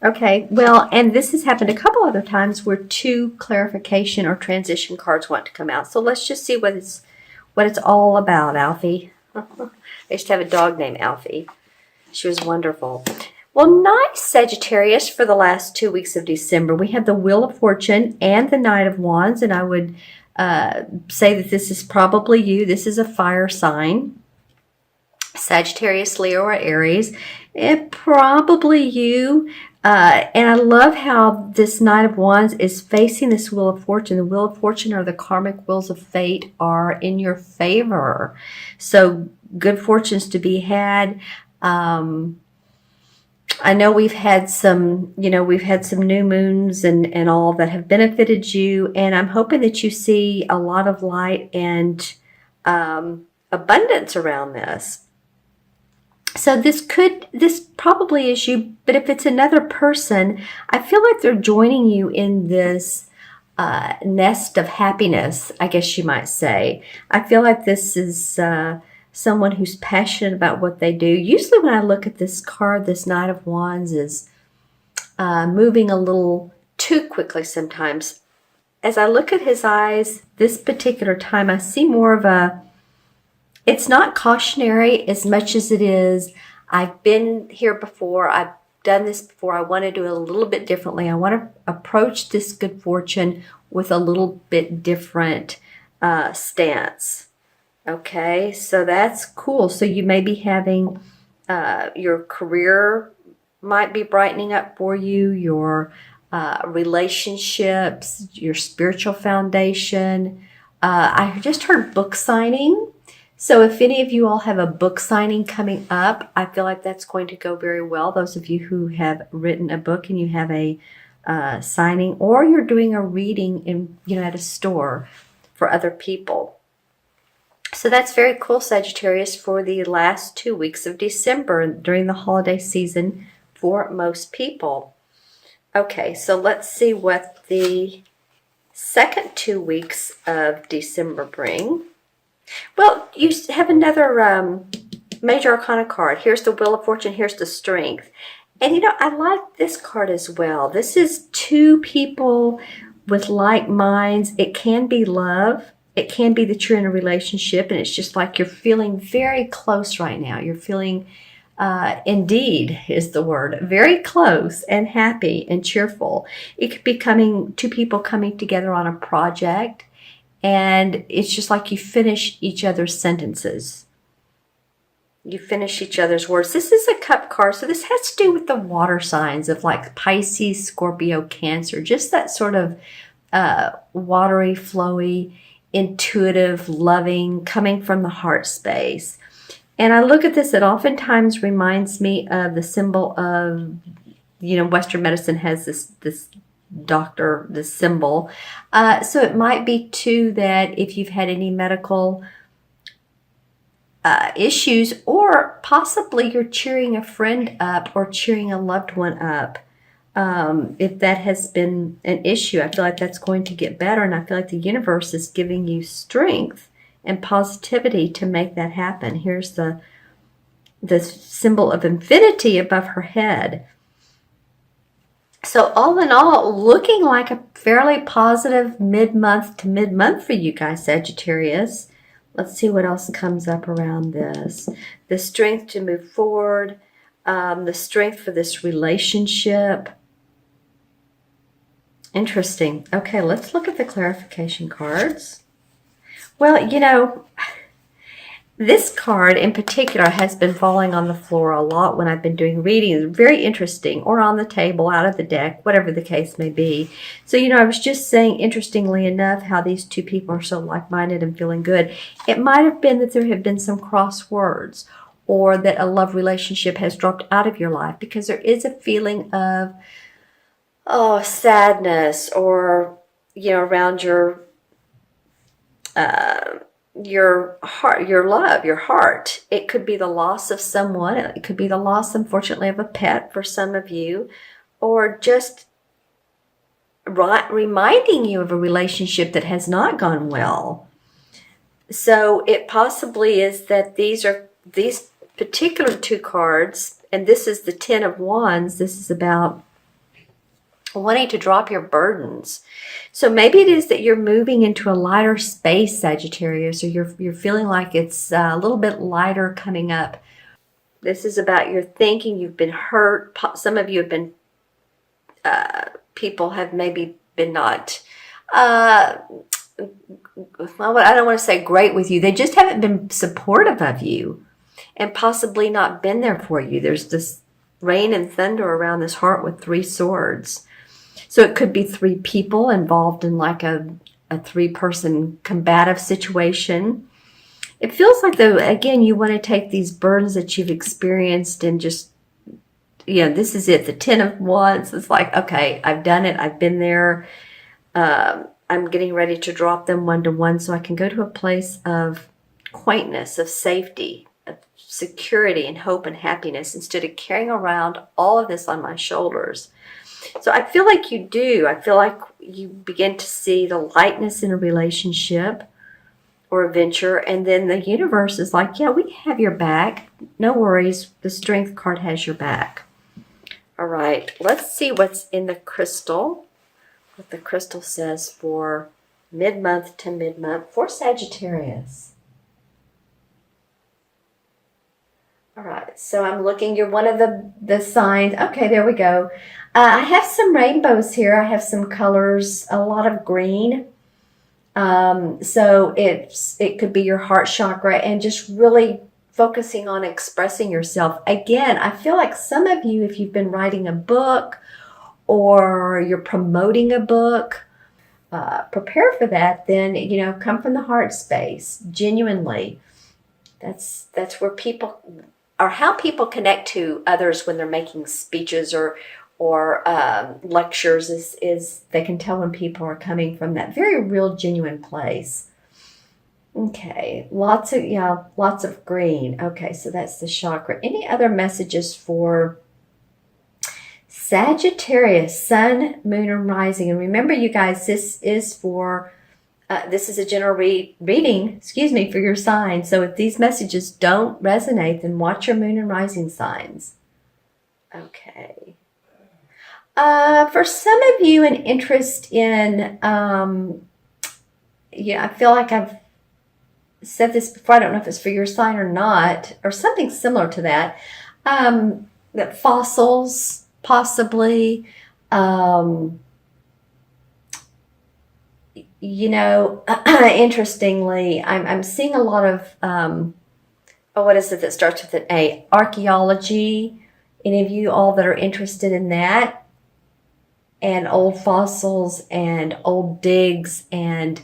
Okay, well, and this has happened a couple other times where two clarification or transition cards want to come out. So let's just see what it's all about, Alfie. I used to have a dog named Alfie. She was wonderful. Well, nice, Sagittarius, for the last 2 weeks of December. We have the Wheel of Fortune and the Knight of Wands, and I would say that this is probably you. This is a fire sign. Sagittarius, Leo, or Aries. Probably you. And I love how this Knight of Wands is facing this Wheel of Fortune. The Wheel of Fortune, or the karmic wheels of fate, are in your favor. So good fortunes to be had. I know we've had some new moons and all that have benefited you. And I'm hoping that you see a lot of light and abundance around this. So this probably is you, but if it's another person, I feel like they're joining you in this nest of happiness, I guess you might say. I feel like this is someone who's passionate about what they do. Usually when I look at this card, this Knight of Wands is moving a little too quickly sometimes. As I look at his eyes this particular time, I see more of it's not cautionary as much as it is, I've been here before, I've done this before, I want to do it a little bit differently. I want to approach this good fortune with a little bit different stance. Okay, so that's cool. So you may be having your career might be brightening up for you, your relationships, your spiritual foundation. I just heard book signing. So if any of you all have a book signing coming up, I feel like that's going to go very well. Those of you who have written a book and you have a signing, or you're doing a reading at a store for other people. So that's very cool, Sagittarius, for the last 2 weeks of December during the holiday season for most people. Okay, so let's see what the second 2 weeks of December bring. Well, you have another major arcana card. Here's the Wheel of Fortune. Here's the Strength. And, I like this card as well. This is two people with like minds. It can be love. It can be that you're in a relationship, and it's just like you're feeling very close right now. You're feeling, indeed is the word, very close and happy and cheerful. It could be two people coming together on a project. And it's just like you finish each other's sentences. You finish each other's words. This is a cup card, so this has to do with the water signs of like Pisces, Scorpio, Cancer. Just that sort of watery, flowy, intuitive, loving, coming from the heart space. And I look at this, it oftentimes reminds me of the symbol of, Western medicine has this doctor, the symbol. So it might be too that if you've had any medical issues, or possibly you're cheering a friend up or cheering a loved one up, if that has been an issue, I feel like that's going to get better. And I feel like the universe is giving you strength and positivity to make that happen. Here's the symbol of infinity above her head. So all in all, looking like a fairly positive mid-month to mid-month for you guys, Sagittarius. Let's see what else comes up around this. The strength to move forward, the strength for this relationship. Interesting. Okay, let's look at the clarification cards. Well, this card in particular has been falling on the floor a lot when I've been doing readings. Very interesting. Or on the table, out of the deck, whatever the case may be. So, I was just saying, interestingly enough, how these two people are so like-minded and feeling good. It might have been that there have been some cross words, or that a love relationship has dropped out of your life, because there is a feeling of, sadness, or, around your heart, your love, your heart. It could be the loss of someone. It could be the loss, unfortunately, of a pet for some of you, or just reminding you of a relationship that has not gone well. So it possibly is that these particular two cards, and this is the Ten of Wands. This is about wanting to drop your burdens. So maybe it is that you're moving into a lighter space, Sagittarius, or you're feeling like it's a little bit lighter coming up. This is about your thinking. You've been hurt. Some of you have been, people have maybe been not, well, I don't want to say great with you. They just haven't been supportive of you and possibly not been there for you. There's this rain and thunder around this heart with 3 swords. So it could be 3 people involved in like a 3-person combative situation. It feels like, though, again, you want to take these burdens that you've experienced and just, this is it, the 10 of Wands. It's like, okay, I've done it. I've been there. I'm getting ready to drop them one-to-one so I can go to a place of quietness, of safety, of security and hope and happiness instead of carrying around all of this on my shoulders. So I feel like you do. I feel like you begin to see the lightness in a relationship or a venture, and then the universe is like, yeah, we have your back. No worries. The Strength card has your back. All right. Let's see what's in the crystal. What the crystal says for mid-month to mid-month for Sagittarius. All right, so I'm looking. You're one of the signs. Okay, there we go. I have some rainbows here. I have some colors, a lot of green. So it could be your heart chakra and just really focusing on expressing yourself. Again, I feel like some of you, if you've been writing a book or you're promoting a book, prepare for that. Then, come from the heart space, genuinely. That's where people, or how people connect to others when they're making speeches or lectures is they can tell when people are coming from that very real, genuine place. Okay, lots of green. Okay, so that's the chakra. Any other messages for Sagittarius, Sun, Moon, and Rising? And remember, you guys, this is a general reading, for your sign. So if these messages don't resonate, then watch your Moon and Rising signs. Okay. For some of you, an interest in, I feel like I've said this before. I don't know if it's for your sign or not, or something similar to that. That fossils, possibly. Interestingly, I'm seeing a lot of, what is it that starts with an A? Archaeology. Any of you all that are interested in that? And old fossils and old digs, and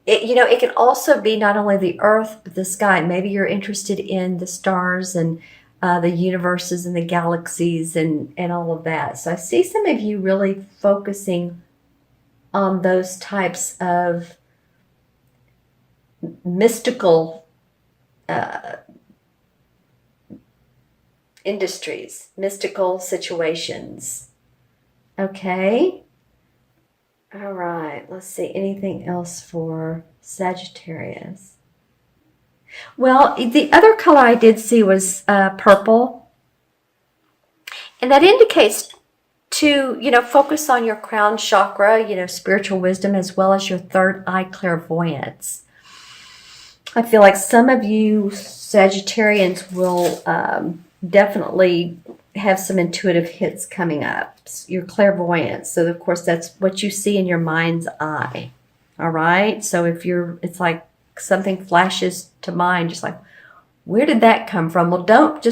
it can also be not only the earth but the sky. Maybe you're interested in the stars and the universes and the galaxies and all of that. So I see some of you really focusing on those types of mystical industries, mystical situations. Okay. All right. Let's see. Anything else for Sagittarius? Well, the other color I did see was purple. And that indicates to, focus on your crown chakra, spiritual wisdom, as well as your third eye clairvoyance. I feel like some of you Sagittarians will definitely have some intuitive hits coming up. Your clairvoyance. So of course that's what you see in your mind's eye. All right. So it's like something flashes to mind, just like, where did that come from? Well, don't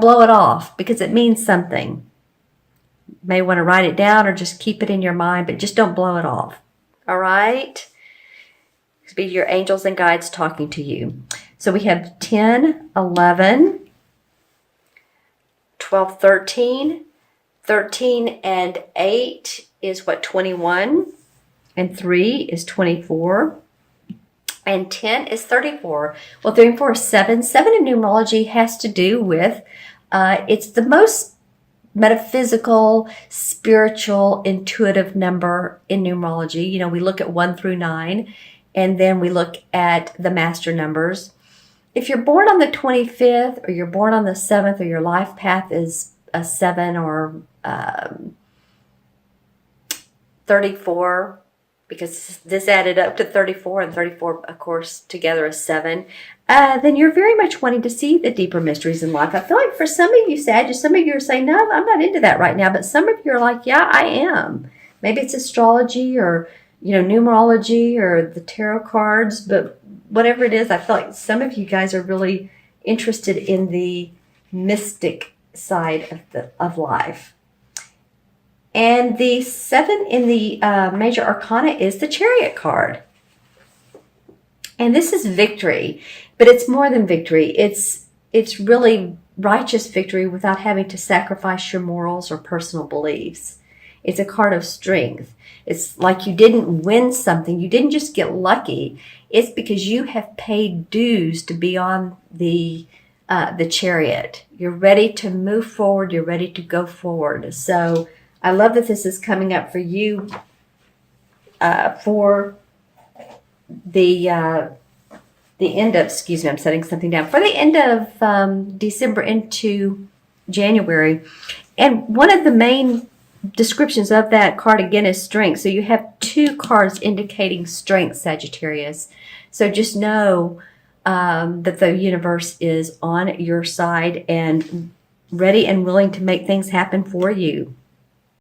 blow it off because it means something. You may want to write it down or just keep it in your mind, but just don't blow it off. All right. It's be your angels and guides talking to you. So we have 10, 11, 12, 13. 13 and 8 is 21. And 3 is 24. And 10 is 34. Well, 3 and 4 is 7. 7 in numerology has to do with, it's the most metaphysical, spiritual, intuitive number in numerology. We look at 1 through 9, and then we look at the master numbers. If you're born on the 25th, or you're born on the 7th, or your life path is a 7 or 34, because this added up to 34, and 34, of course, together is 7, then you're very much wanting to see the deeper mysteries in life. I feel like for some of you, Sagittarius, some of you are saying, no, I'm not into that right now. But some of you are like, yeah, I am. Maybe it's astrology or, numerology or the tarot cards. But whatever it is, I feel like some of you guys are really interested in the mystic side of life. And the 7 in the major arcana is the Chariot card. And this is victory, but it's more than victory. It's really righteous victory without having to sacrifice your morals or personal beliefs. It's a card of strength. It's like you didn't win something. You didn't just get lucky. It's because you have paid dues to be on the Chariot. You're ready to move forward. You're ready to go forward. So I love that this is coming up for you for the end of, excuse me, I'm setting something down, for the end of December into January. And one of the main descriptions of that card, again, is strength. So you have 2 cards indicating strength, Sagittarius. So just know that the universe is on your side and ready and willing to make things happen for you.